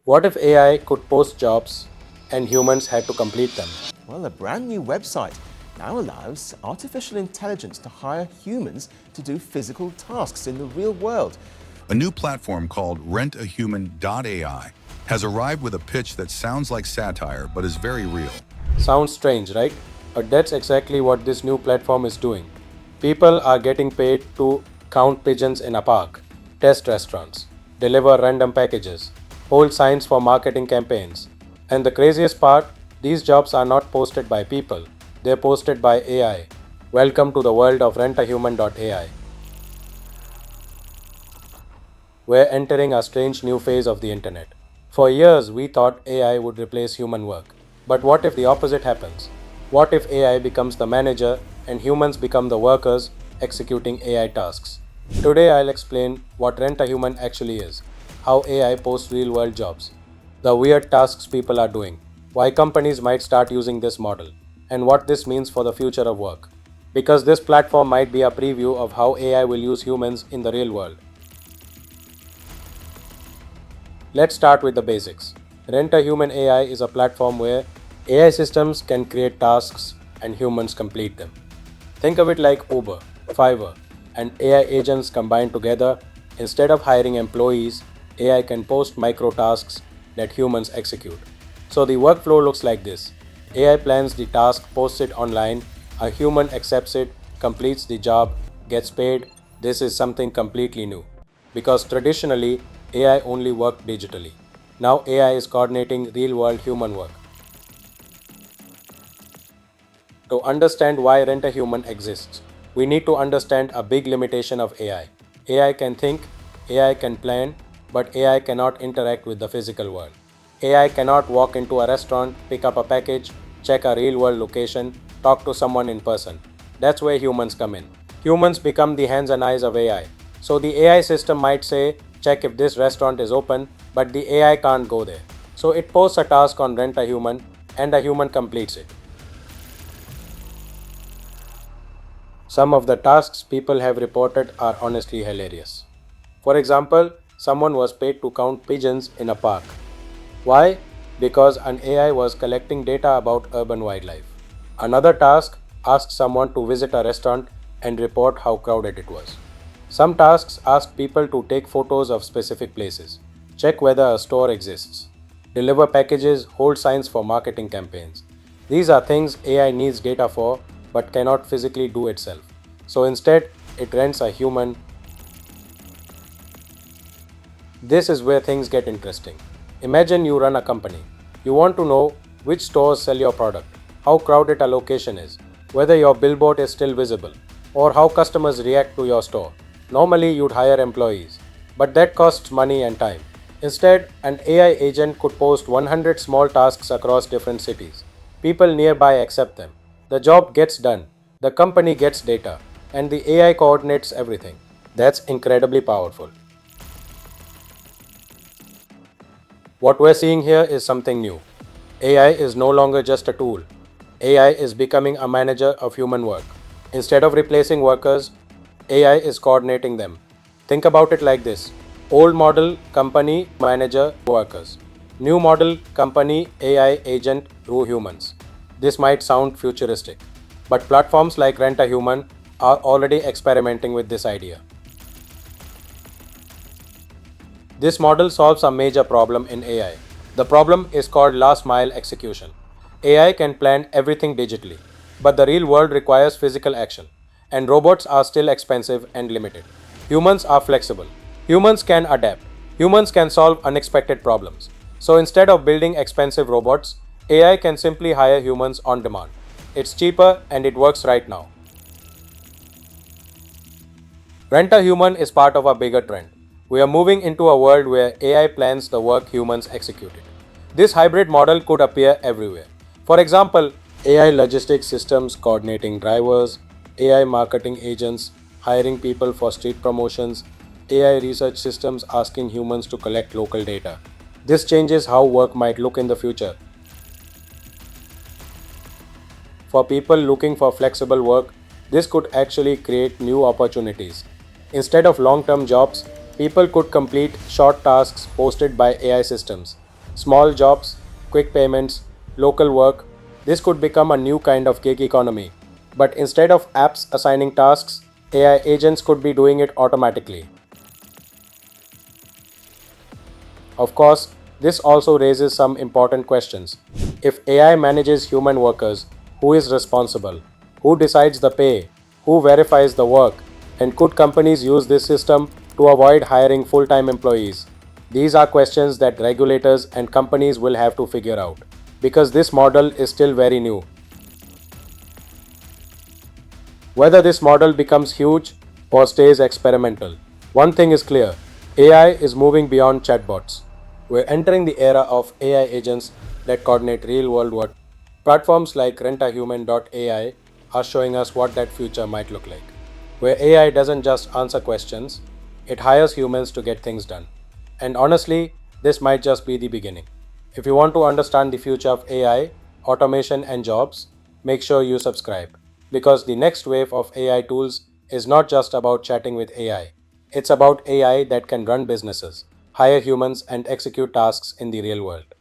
What if AI could post jobs and humans had to complete them? Well, a brand new website now allows artificial intelligence to hire humans to do physical tasks in the real world. A new platform called RentAHuman.ai has arrived with a pitch that sounds like satire but is very real. Sounds strange, right? But that's exactly what this new platform is doing. People are getting paid to count pigeons in a park, test restaurants, deliver random packages, hold signs for marketing campaigns. And the craziest part, these jobs are not posted by people, they're posted by AI. Welcome to the world of RentAHuman.ai. We're entering a strange new phase of the internet. For years, we thought AI would replace human work. But what if the opposite happens? What if AI becomes the manager and humans become the workers executing AI tasks? Today, I'll explain what Rent a Human actually is, how AI posts real world jobs, the weird tasks people are doing, why companies might start using this model, and what this means for the future of work. Because this platform might be a preview of how AI will use humans in the real world. Let's start with the basics. RentAHuman AI is a platform where AI systems can create tasks and humans complete them. Think of it like Uber, Fiverr, and AI agents combined together. Instead of hiring employees, AI can post micro tasks that humans execute. So the workflow looks like this. AI plans the task, posts it online, a human accepts it, completes the job, gets paid. This is something completely new. Because traditionally, AI only worked digitally. Now AI is coordinating real-world human work. To understand why Rent-A-Human exists, we need to understand a big limitation of AI. AI can think, AI can plan, but AI cannot interact with the physical world. AI cannot walk into a restaurant, pick up a package, check a real-world location, talk to someone in person. That's where humans come in. Humans become the hands and eyes of AI. So the AI system might say, check if this restaurant is open, but the AI can't go there. So it posts a task on Rent a Human and a human completes it. Some of the tasks people have reported are honestly hilarious. For example, someone was paid to count pigeons in a park. Why? Because an AI was collecting data about urban wildlife. Another task asked someone to visit a restaurant and report how crowded it was. Some tasks ask people to take photos of specific places, check whether a store exists, deliver packages, hold signs for marketing campaigns. These are things AI needs data for but cannot physically do itself. So instead, it rents a human. This is where things get interesting. Imagine you run a company. You want to know which stores sell your product, how crowded a location is, whether your billboard is still visible, or how customers react to your store. Normally, you'd hire employees, but that costs money and time. Instead, an AI agent could post 100 small tasks across different cities. People nearby accept them. The job gets done, the company gets data, and the AI coordinates everything. That's incredibly powerful. What we're seeing here is something new. AI is no longer just a tool. AI is becoming a manager of human work. Instead of replacing workers, AI is coordinating them. Think about it like this: old model, company, manager, workers. New model, company, AI, agent, through humans. This might sound futuristic, but platforms like Rent a Human are already experimenting with this idea. This model solves a major problem in AI. The problem is called last mile execution. AI can plan everything digitally, but the real world requires physical action, and robots are still expensive and limited. Humans are flexible. Humans can adapt. Humans can solve unexpected problems. So instead of building expensive robots, AI can simply hire humans on demand. It's cheaper and it works right now. Rent a Human is part of a bigger trend. We are moving into a world where AI plans the work humans execute it. This hybrid model could appear everywhere. For example, AI logistics systems coordinating drivers, AI marketing agents hiring people for street promotions, AI research systems asking humans to collect local data. This changes how work might look in the future. For people looking for flexible work, this could actually create new opportunities. Instead of long term jobs, people could complete short tasks posted by AI systems. Small jobs, quick payments, local work, this could become a new kind of gig economy. But instead of apps assigning tasks, AI agents could be doing it automatically. Of course, this also raises some important questions. If AI manages human workers, who is responsible? Who decides the pay? Who verifies the work? And could companies use this system to avoid hiring full time employees? These are questions that regulators and companies will have to figure out because this model is still very new. Whether this model becomes huge or stays experimental, one thing is clear: AI is moving beyond chatbots. We're entering the era of AI agents that coordinate real world work. Platforms like RentAHuman.ai are showing us what that future might look like, where AI doesn't just answer questions, it hires humans to get things done. And honestly, this might just be the beginning. If you want to understand the future of AI, automation, and jobs, make sure you subscribe because the next wave of AI tools is not just about chatting with AI. It's about AI that can run businesses, hire humans, and execute tasks in the real world.